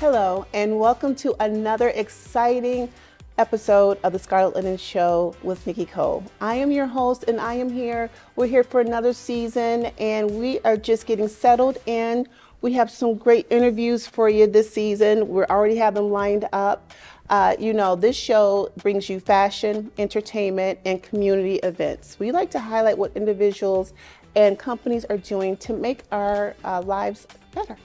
Hello, and welcome to another exciting episode of the Scarlet Linen Show with Nikki Cole. I am your host, and I am here. We're here for another season, and we are just getting settled in. We have some great interviews for you this season. We already have them lined up. This show brings you fashion, entertainment, and community events. We like to highlight what individuals and companies are doing to make our lives better.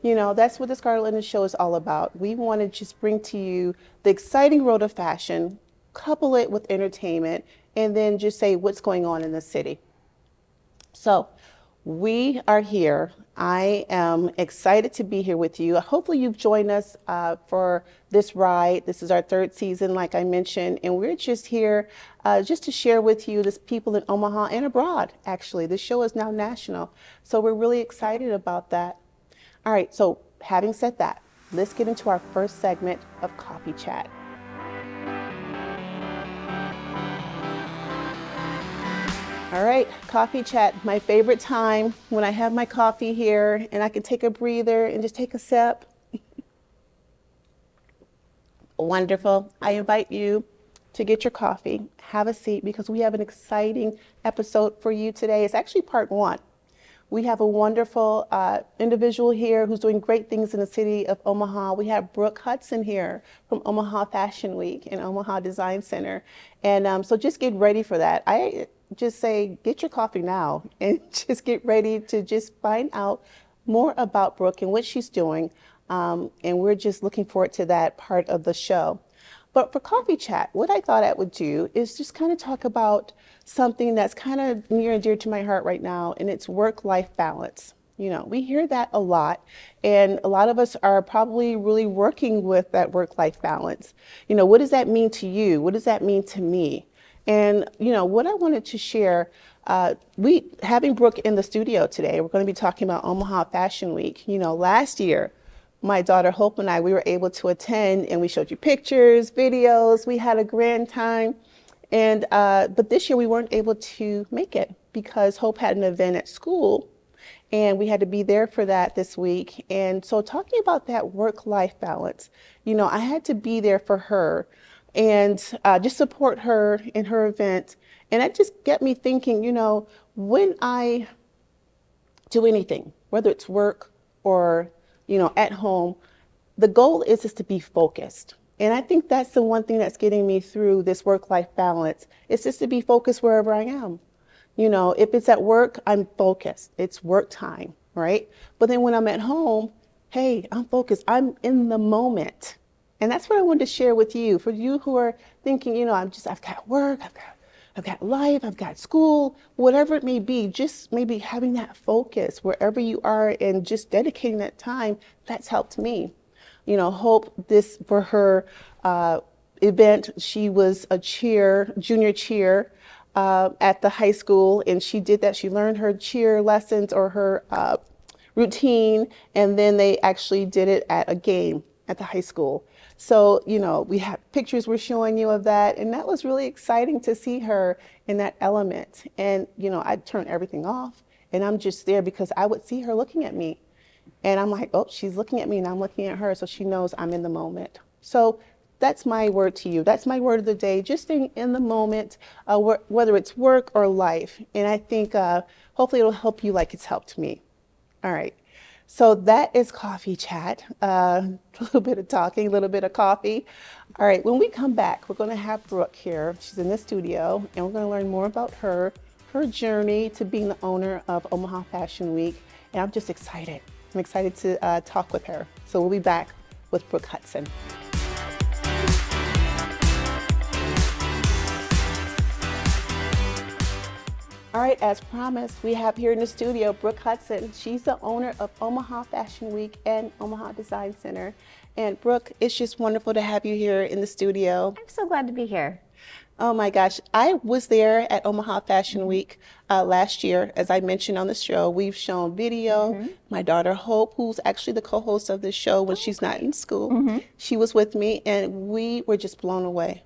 That's what the Scarlet Linen Show is all about. We want to just bring to you the exciting world of fashion, couple it with entertainment, and then just say what's going on in the city. So we are here. I am excited to be here with you. Hopefully you've joined us for this ride. This is our third season, like I mentioned, and we're just here just to share with you the people in Omaha and abroad, actually. The show is now national, so we're really excited about that. All right, so having said that, let's get into our first segment of Coffee Chat. All right, Coffee Chat, my favorite time when I have my coffee here and I can take a breather and just take a sip. Wonderful. I invite you to get your coffee, have a seat, because we have an exciting episode for you today. It's actually part one. We have a wonderful individual here who's doing great things in the city of Omaha. We have Brook Hudson here from Omaha Fashion Week and Omaha Design Center. And so just get ready for that. I just say, get your coffee now and just get ready to just find out more about Brook and what she's doing. And we're just looking forward to that part of the show. But for Coffee Chat, what I thought I would do is just kind of talk about something that's kind of near and dear to my heart right now, and it's work-life balance. We hear that a lot, and a lot of us are probably really working with that work-life balance. What does that mean to you? What does that mean to me? And, what I wanted to share, having Brook in the studio today, we're going to be talking about Omaha Fashion Week. Last year, my daughter Hope and I, we were able to attend, and we showed you pictures, videos. We had a grand time. And but this year we weren't able to make it because Hope had an event at school, and we had to be there for that this week. And so talking about that work-life balance, I had to be there for her and just support her in her event. And that just got me thinking, when I do anything, whether it's work or at home, the goal is to be focused. And I think that's the one thing that's getting me through this work-life balance. It's just to be focused wherever I am. If it's at work, I'm focused. It's work time, right? But then when I'm at home, hey, I'm focused. I'm in the moment. And that's what I wanted to share with you. For you who are thinking, I've got work, I've got life, I've got school, whatever it may be, just maybe having that focus wherever you are and just dedicating that time, that's helped me. Hope this for her event, she was a junior cheer at the high school, and she did that. She learned her cheer lessons or her routine, and then they actually did it at a game at the high school. So, we have pictures we're showing you of that, and that was really exciting to see her in that element. And, I'd turn everything off, and I'm just there because I would see her looking at me. And I'm like, oh, she's looking at me and I'm looking at her, so she knows I'm in the moment. So that's my word to you. That's my word of the day, just staying in the moment, whether it's work or life. And I think hopefully it'll help you like it's helped me. All right. So that is Coffee Chat. A little bit of talking, a little bit of coffee. All right. When we come back, we're going to have Brook here. She's in the studio, and we're going to learn more about her journey to being the owner of Omaha Fashion Week. And I'm just excited. I'm excited to talk with her. So we'll be back with Brook Hudson. All right, as promised, we have here in the studio Brook Hudson. She's the owner of Omaha Fashion Week and Omaha Design Center. And Brook, it's just wonderful to have you here in the studio. I'm so glad to be here. Oh my gosh, I was there at Omaha Fashion Week last year. As I mentioned on the show, we've shown video. My daughter Hope, who's actually the co-host of this show when she's not in school, she was with me, and we were just blown away.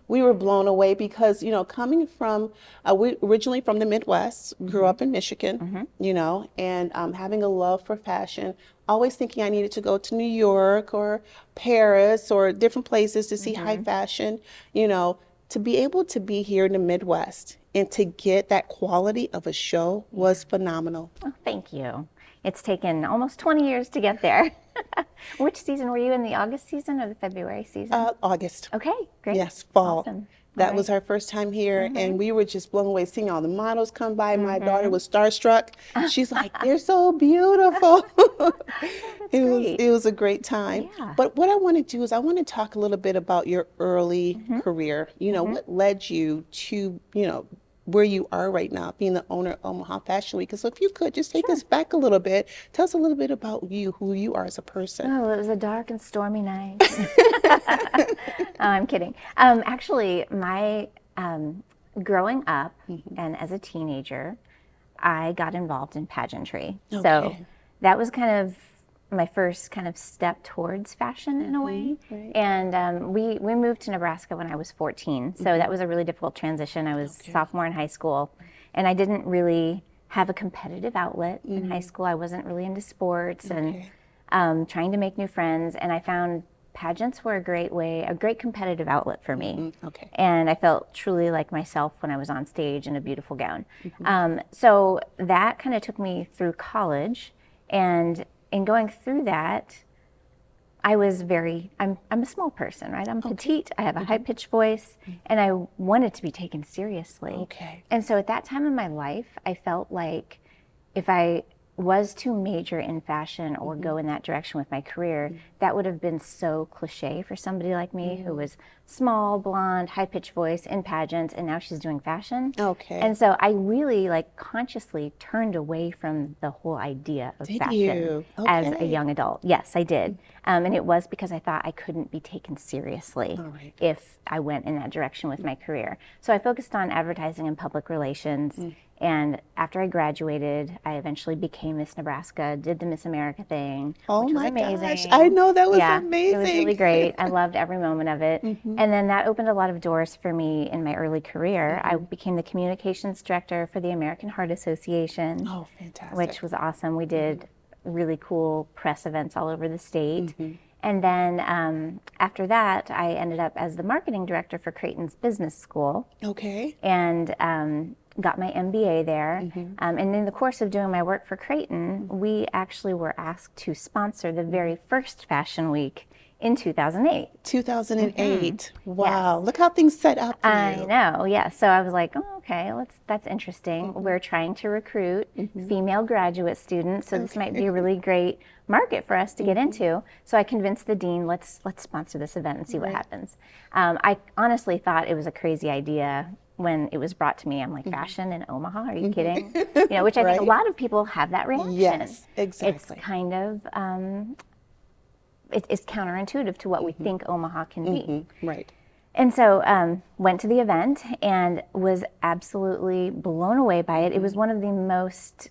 we were blown away because, you know, coming from, we originally from the Midwest, grew up in Michigan, you know, and having a love for fashion, always thinking I needed to go to New York or Paris or different places to see high fashion, you know, to be able to be here in the Midwest and to get that quality of a show was phenomenal. Oh, thank you. It's taken almost 20 years to get there. Which season were you in, the August season or the February season? August. Okay, great. Yes, fall. Awesome. That was our first time here, and we were just blown away seeing all the models come by. My daughter was starstruck. She's like, "They're so beautiful." It was a great time. Yeah. But what I want to do is I want to talk a little bit about your early career. You know, what led you to, you know, where you are right now, being the owner of Omaha Fashion Week. So if you could just take us back a little bit, tell us a little bit about you, who you are as a person. Oh, it was a dark and stormy night. Oh, I'm kidding. Actually, my growing up and as a teenager, I got involved in pageantry. So that was kind of my first kind of step towards fashion in a way. And we moved to Nebraska when I was 14. So that was a really difficult transition. I was sophomore in high school, and I didn't really have a competitive outlet in high school. I wasn't really into sports and trying to make new friends. And I found pageants were a great competitive outlet for me. And I felt truly like myself when I was on stage in a beautiful gown. So that kind of took me through college, and in going through that, I was I'm a small person, right? I'm petite, I have a high-pitched voice, and I wanted to be taken seriously. And so at that time in my life, I felt like if I was to major in fashion or go in that direction with my career, that would have been so cliche for somebody like me who was small, blonde, high-pitched voice in pageants, and now she's doing fashion. And so I really like consciously turned away from the whole idea of fashion as a young adult. Yes, I did. And it was because I thought I couldn't be taken seriously if I went in that direction with my career. So I focused on advertising and public relations. And after I graduated, I eventually became Miss Nebraska, did the Miss America thing, which was amazing. Gosh, I know, that was amazing. It was really great. I loved every moment of it. And then that opened a lot of doors for me in my early career. I became the communications director for the American Heart Association. Oh, fantastic. Which was awesome. We did really cool press events all over the state. And then after that, I ended up as the marketing director for Creighton's Business School. And got my MBA there. And in the course of doing my work for Creighton, we actually were asked to sponsor the very first Fashion Week in 2008. 2008. Wow. Look how things set up for you. I know. Yeah. So I was like, oh, okay, that's interesting. We're trying to recruit female graduate students, so this might be a really great market for us to get into. So I convinced the dean, let's sponsor this event and see what happens. I honestly thought it was a crazy idea when it was brought to me. I'm like, fashion in Omaha? Are you kidding? You know, which I think a lot of people have that reaction. Yes, exactly. It's kind of it's counterintuitive to what we think Omaha can be. And so went to the event and was absolutely blown away by it. It was one of the most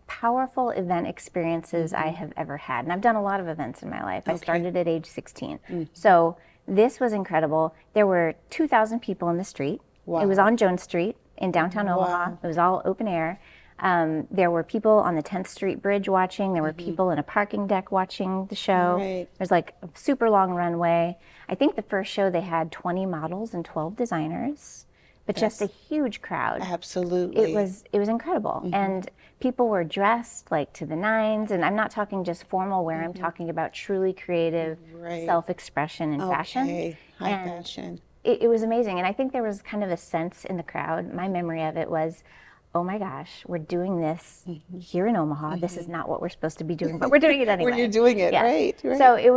powerful event experiences I have ever had. And I've done a lot of events in my life. I started at age 16. So this was incredible. There were 2,000 people in the street. It was on Jones Street in downtown Omaha. It was all open air. There were people on the 10th Street Bridge watching. There were people in a parking deck watching the show. There's like a super long runway. I think the first show they had 20 models and 12 designers, but just a huge crowd. Absolutely. It was incredible. And people were dressed like to the nines. And I'm not talking just formal wear. I'm talking about truly creative self-expression in fashion. High fashion. It was amazing. And I think there was kind of a sense in the crowd. My memory of it was, oh my gosh, we're doing this here in Omaha. This is not what we're supposed to be doing, but we're doing it anyway. When you're doing it, right. So it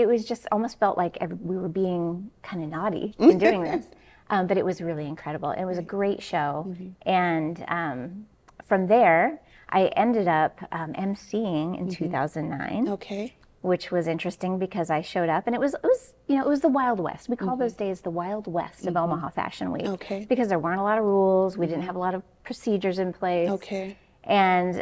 was just almost felt like we were being kind of naughty in doing this. But it was really incredible. It was a great show. And from there, I ended up emceeing in 2009. Which was interesting because I showed up and it was the Wild West. We call those days the Wild West of Omaha Fashion Week. Because there weren't a lot of rules. We didn't have a lot of procedures in place. And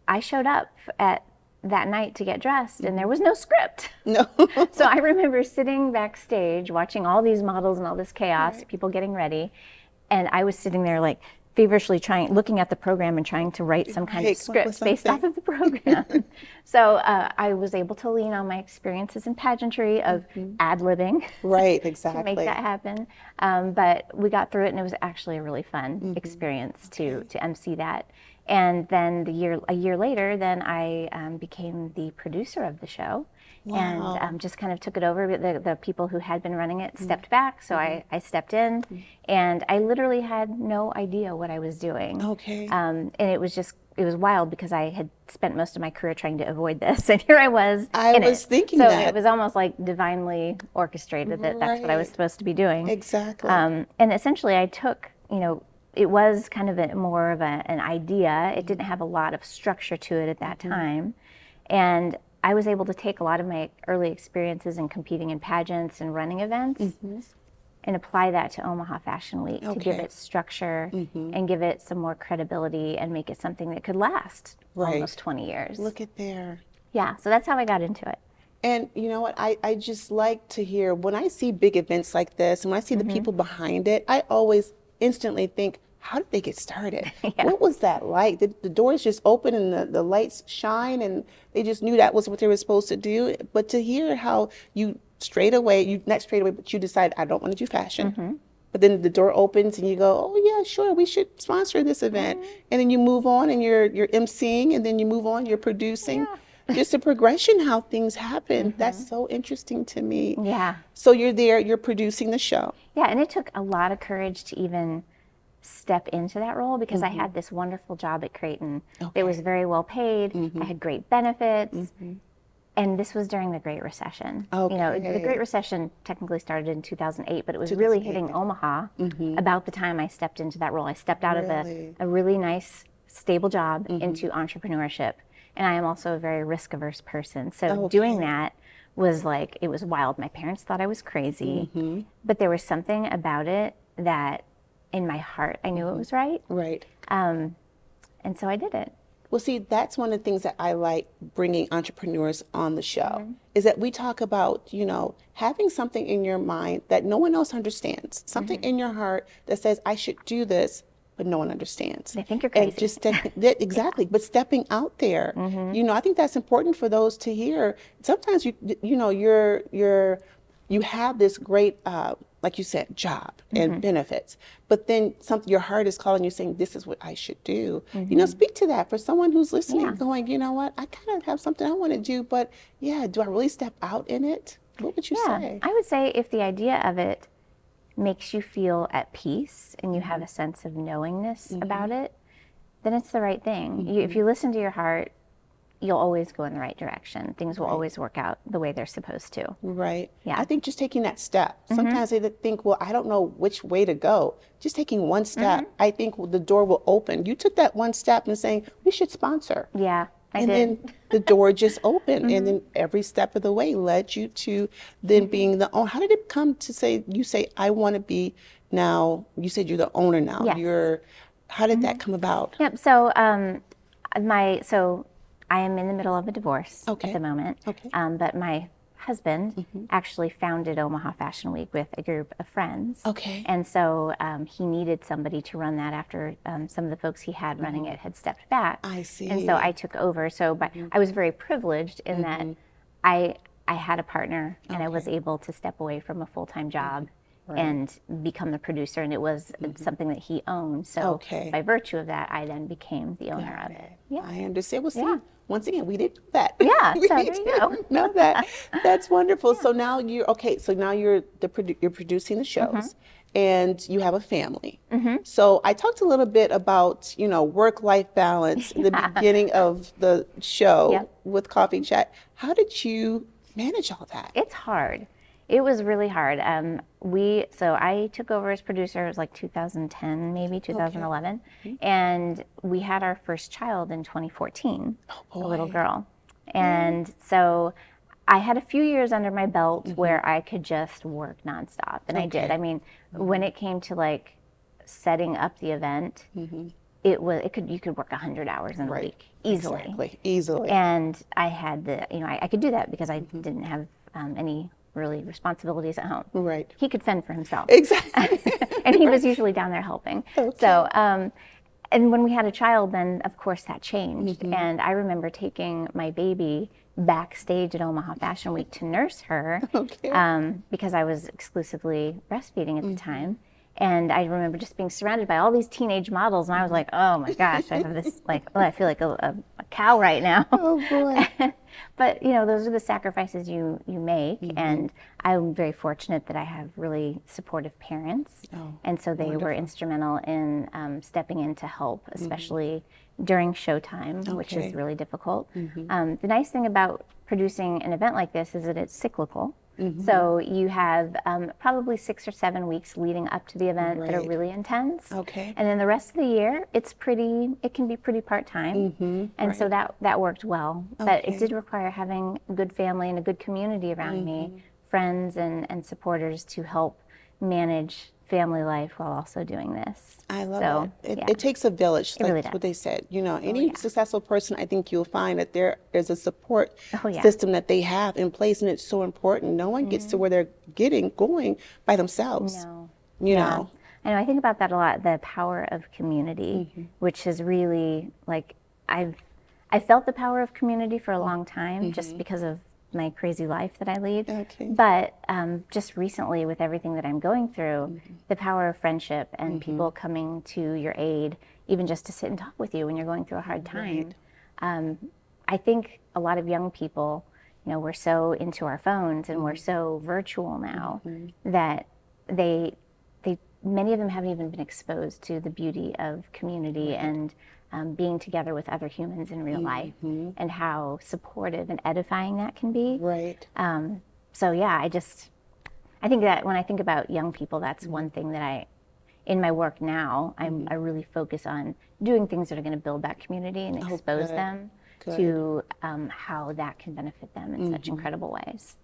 I showed up at that night to get dressed, and there was no script. No. So I remember sitting backstage watching all these models and all this chaos, Right. people getting ready, and I was sitting there like feverishly looking at the program and trying to write some kind of Right, come up with script based off something. of the program. So I was able to lean on my experiences in pageantry of ad-libbing Right, to exactly. make that happen. But we got through it, and it was actually a really fun experience to MC that. And then a year later, then I became the producer of the show, Wow. and just kind of took it over. The people who had been running it stepped back, so I stepped in, and I literally had no idea what I was doing. Okay. And it was wild because I had spent most of my career trying to avoid this, and here I was I in was it. thinking so that. it was almost like divinely orchestrated that that's what I was Right. supposed to be doing. Exactly. And essentially I took, it was kind of more of an idea. It didn't have a lot of structure to it at that time. And I was able to take a lot of my early experiences in competing in pageants and running events and apply that to Omaha Fashion Week to give Okay. it structure and give it some more credibility and make it something that could last Right. almost 20 years. Look at there. Yeah, so that's how I got into it. And you know what? I just like to hear when I see big events like this and when I see the people behind it, I always instantly think, how did they get started? What was that like? Did the doors just open and the lights shine and they just knew that was what they were supposed to do? But to hear how you not straight away, but you decide, I don't want to do fashion. But then the door opens and you go, oh yeah, sure, we should sponsor this event. And then you move on and you're emceeing and then you move on, you're producing. Just a progression how things happen. That's so interesting to me. Yeah. So you're there, you're producing the show. Yeah, and it took a lot of courage to even step into that role because I had this wonderful job at Creighton. It was very well paid. I had great benefits. And this was during the Great Recession. The Great Recession technically started in 2008, but it was really hitting Omaha about the time I stepped into that role. I stepped out of a really nice, stable job into entrepreneurship. And I am also a very risk-averse person. So doing that was like, it was wild. My parents thought I was crazy, but there was something about it that in my heart, I knew it was right. Right. And so I did it. Well, see, that's one of the things that I like bringing entrepreneurs on the show is that we talk about, having something in your mind that no one else understands, something in your heart that says, I should do this, but no one understands. They think you're crazy. And just exactly, but stepping out there, I think that's important for those to hear. Sometimes you have this great, like you said, job and benefits, but then your heart is calling you saying, this is what I should do. Speak to that for someone who's listening, going, you know what, I kind of have something I want to do, but yeah, do I really step out in it? What would you say? I would say if the idea of it makes you feel at peace and you have a sense of knowingness about it, then it's the right thing. If you listen to your heart, you'll always go in the right direction. Things will always work out the way they're supposed to. Right. Yeah. I think just taking that step. Sometimes they think, well, I don't know which way to go. Just taking one step, I think the door will open. You took that one step and saying, we should sponsor. Yeah, I And did. then the door just opened. And then every step of the way led you to then being the owner. How did it come to you say, I want to be now, you said you're the owner now. Yes. How did that come about? Yep. So I am in the middle of a divorce at the moment. Okay. But my husband actually founded Omaha Fashion Week with a group of friends. Okay. And so he needed somebody to run that after some of the folks he had running it had stepped back. I see. And so I took over. So I was very privileged in that I had a partner and I was able to step away from a full-time job and become the producer, and it was something that he owned. So by virtue of that, I then became the owner of it. Yeah. I understand. Well, see, once again, we didn't know that. Yeah, We so there didn't you go. know that. That's wonderful. So now you're producing the shows, and you have a family. So I talked a little bit about work-life balance in the beginning of the show with Coffee Chat. How did you manage all that? It's hard. It was really hard. So I took over as producer, it was like 2010, maybe 2011. And we had our first child in 2014, a little girl. And so I had a few years under my belt where I could just work nonstop. And I did. I mean, when it came to like setting up the event, you could work 100 hours in a week. easily. Exactly. Easily. And I had I could do that because I didn't have any really responsibilities at home. Right. He could fend for himself. Exactly. And he was usually down there helping. Okay. So, and when we had a child, then of course that changed. And I remember taking my baby backstage at Omaha Fashion Week to nurse her Okay. because I was exclusively breastfeeding at the time. And I remember just being surrounded by all these teenage models, and I was like, "Oh my gosh, I have this I feel like a cow right now." Oh boy. But those are the sacrifices you make, and I'm very fortunate that I have really supportive parents, and so they were instrumental in stepping in to help, especially during showtime, which is really difficult. The nice thing about producing an event like this is that it's cyclical. So you have probably 6 or 7 weeks leading up to the event that are really intense. Okay. And then the rest of the year, it can be pretty part-time. And so that worked well. But it did require having a good family and a good community around me, friends and supporters to help manage family life while also doing this. I love it. It takes a village. It really That's does. what they said. Any successful person, I think you'll find that there's a support yeah. system that they have in place, and it's so important. No one gets to where they're going by themselves. No. You know. I know. I think about that a lot. The power of community, which is really I felt the power of community for a long time, just because of my crazy life that I lead. Okay. But just recently, with everything that I'm going through, the power of friendship and people coming to your aid, even just to sit and talk with you when you're going through a hard time. I think a lot of young people, we're so into our phones and we're so virtual now that many of them haven't even been exposed to the beauty of community and being together with other humans in real life and how supportive and edifying that can be. Right. So yeah, I think that when I think about young people, that's one thing that in my work now, I really focus on doing things that are going to build that community and expose them to how that can benefit them in such incredible ways.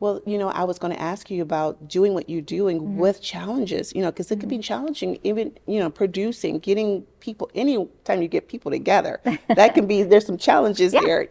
Well, I was going to ask you about doing what you're doing with challenges, because it could be challenging, even, producing, getting people, anytime you get people together, that can be, there's some challenges there,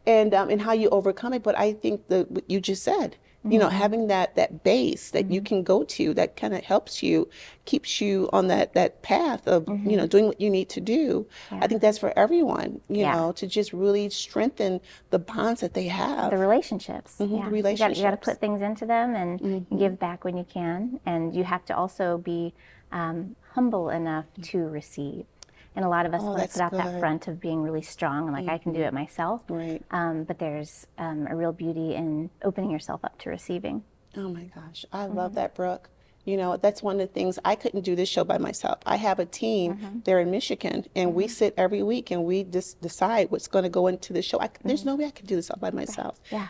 and how you overcome it. But I think what you just said, having that base that you can go to, that kind of helps you, keeps you on that path of, doing what you need to do. I think that's for everyone, to just really strengthen the bonds that they have. The relationships. The relationships. You got to put things into them and give back when you can. And you have to also be humble enough to receive. And a lot of us want to put out that front of being really strong and I can do it myself. Right. But there's a real beauty in opening yourself up to receiving. Oh my gosh, I love that, Brooke. That's one of the things, I couldn't do this show by myself. I have a team there in Michigan, and we sit every week and we just decide what's going to go into the show. There's no way I could do this all by myself. Yeah.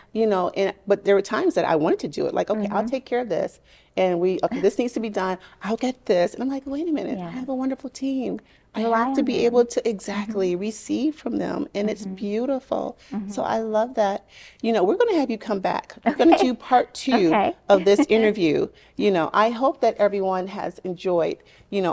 But there were times that I wanted to do it. Okay, I'll take care of this. And this needs to be done. I'll get this. And I'm like, wait a minute, I have a wonderful team. I have to be able to receive from them, and it's beautiful. So I love that. We're going to have you come back. We're going to do part 2 of this interview. I hope that everyone has enjoyed,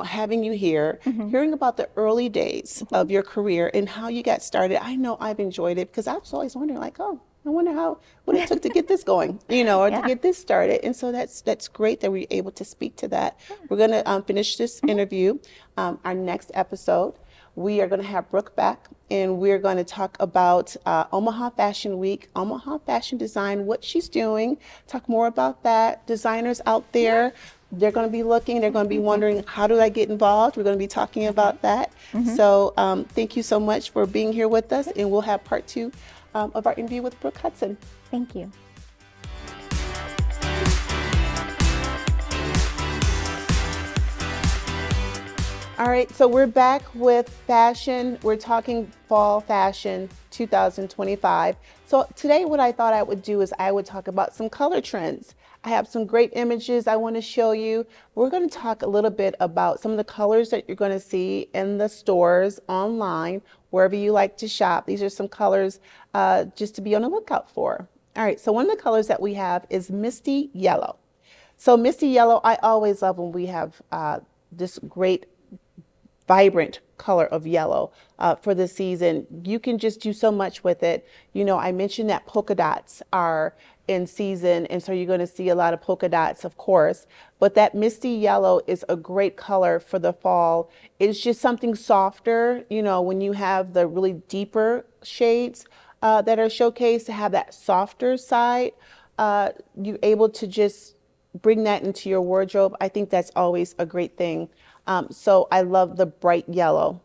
having you here, hearing about the early days of your career and how you got started. I know I've enjoyed it because I was always wondering, I wonder what it took to get this going, or to get this started. And so that's great that we're able to speak to that. We're going to finish this interview. Our next episode, we are going to have Brooke back, and we're going to talk about Omaha Fashion Week, Omaha Fashion Design, what she's doing, talk more about that. Designers out there, they're going to be looking, they're going to be wondering, how do I get involved? We're going to be talking about that. So thank you so much for being here with us, and we'll have part 2 of our interview with Brooke Hudson. Thank you. All right, so we're back with fashion. We're talking fall fashion 2025. So today what I thought I would do is I would talk about some color trends. I have some great images I want to show you. We're going to talk a little bit about some of the colors that you're going to see in the stores, online, wherever you like to shop. These are some colors just to be on the lookout for. All right, so one of the colors that we have is Misty Yellow. So Misty Yellow, I always love when we have this great vibrant color of yellow for the season. You can just do so much with it. You know, I mentioned that polka dots are in season, and so you're going to see a lot of polka dots, of course, but that misty yellow is a great color for the fall. It's just something softer, you know, when you have the really deeper shades that are showcased, to have that softer side, you're able to just bring that into your wardrobe. I think that's always a great thing. So I love the bright yellow.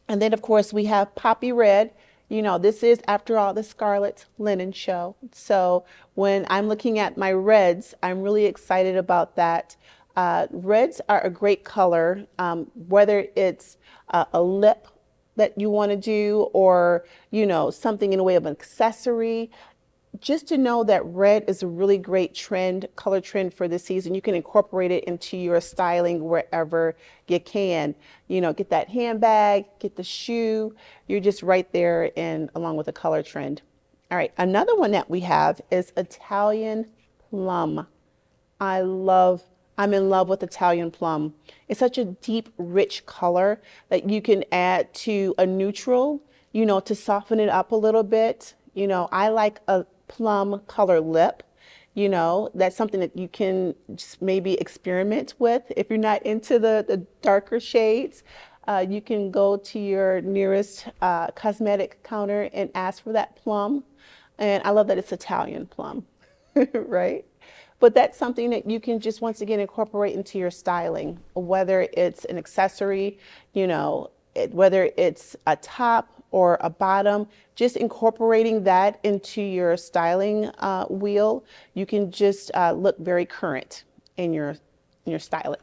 And then of course we have poppy red. You know, this is, after all, the Scarlet linen show. So when I'm looking at my reds, I'm really excited about that. Reds are a great color, whether it's a lip that you want to do, or, you know, something in the way of an accessory. Just to know that red is a really great trend, color trend for this season. You can incorporate it into your styling wherever you can. You know, get that handbag, get the shoe. You're just right there, and along with the color trend. All right, another one that we have is Italian plum. I'm in love with Italian plum. It's such a deep, rich color that you can add to a neutral, you know, to soften it up a little bit. You know, I like a plum color lip. You know, that's something that you can just maybe experiment with. If you're not into the darker shades, you can go to your nearest cosmetic counter and ask for that plum. And I love that it's Italian plum, right? But that's something that you can just, once again, incorporate into your styling, whether it's an accessory, you know, whether it's a top or a bottom, just incorporating that into your styling wheel. You can just look very current in your styling.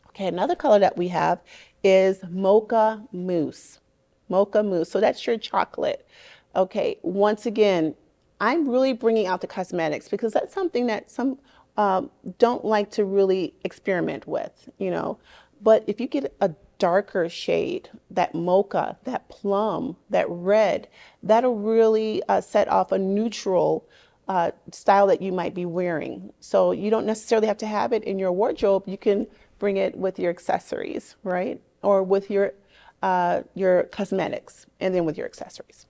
Okay, another color that we have is mocha mousse. Mocha mousse. So that's your chocolate. Okay, once again, I'm really bringing out the cosmetics because that's something that some don't like to really experiment with, you know. But if you get a darker shade, that mocha, that plum, that red, that'll really set off a neutral style that you might be wearing. So you don't necessarily have to have it in your wardrobe. You can bring it with your accessories, right? Or with your cosmetics, and then with your accessories.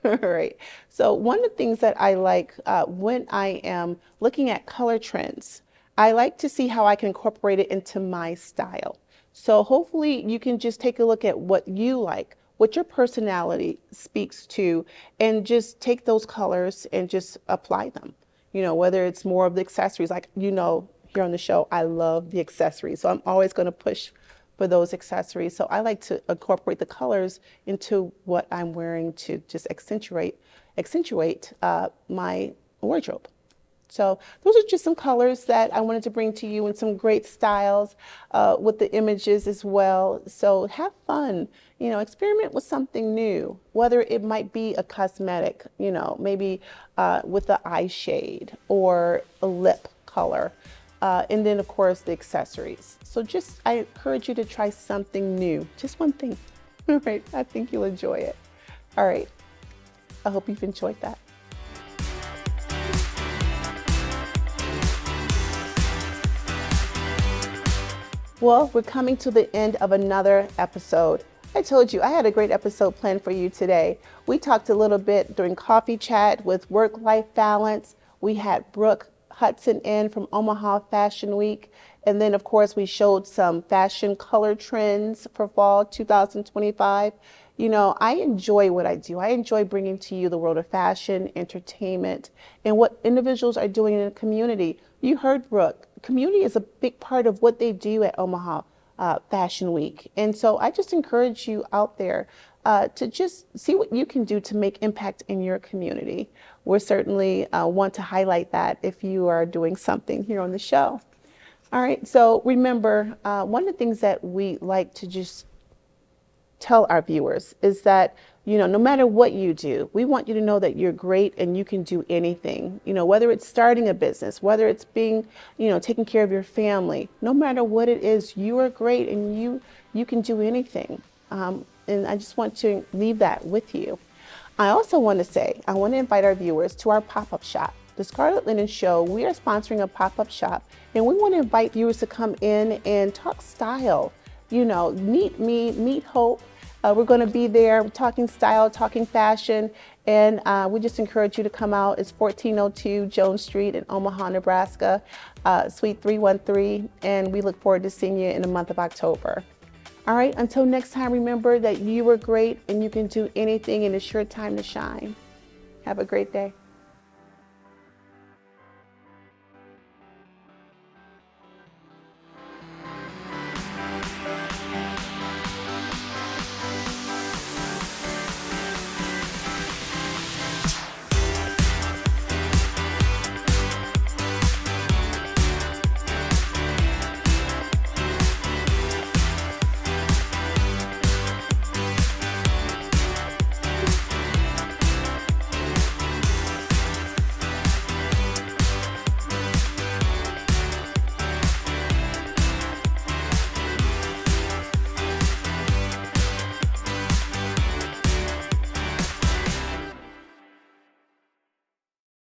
All right. So one of the things that I like when I am looking at color trends, I like to see how I can incorporate it into my style. So hopefully you can just take a look at what you like, what your personality speaks to, and just take those colors and just apply them. You know, whether it's more of the accessories, like, you know, here on the show, I love the accessories. So I'm always going to push for those accessories. So I like to incorporate the colors into what I'm wearing to just accentuate my wardrobe. So those are just some colors that I wanted to bring to you, and some great styles with the images as well. So have fun, you know, experiment with something new, whether it might be a cosmetic, you know, maybe with the eye shade or a lip color. And then, of course, the accessories. So just, I encourage you to try something new, just one thing. All right, I think you'll enjoy it. All right, I hope you've enjoyed that. Well, we're coming to the end of another episode. I told you I had a great episode planned for you today. We talked a little bit during coffee chat with work-life balance. We had Brook, Hudson in from Omaha Fashion Week. And then, of course, we showed some fashion color trends for fall 2025. You know, I enjoy what I do. I enjoy bringing to you the world of fashion, entertainment, and what individuals are doing in the community. You heard Brook. Community is a big part of what they do at Omaha Fashion Week. And so I just encourage you out there to just see what you can do to make impact in your community. We certainly want to highlight that if you are doing something here on the show. All right, so remember, one of the things that we like to just tell our viewers is that, you know, no matter what you do, we want you to know that you're great and you can do anything. You know, whether it's starting a business, whether it's being, you know, taking care of your family, no matter what it is, you are great and you can do anything. And I just want to leave that with you. I also want to say, I want to invite our viewers to our pop-up shop. The Scarlet Linen Show, we are sponsoring a pop-up shop, and we want to invite viewers to come in and talk style, meet me, meet Hope. We're going to be there talking style, talking fashion, and we just encourage you to come out. It's 1402 Jones Street in Omaha, Nebraska, Suite 313, and we look forward to seeing you in the month of October. All right, until next time, remember that you were great and you can do anything, and it's your time to shine. Have a great day.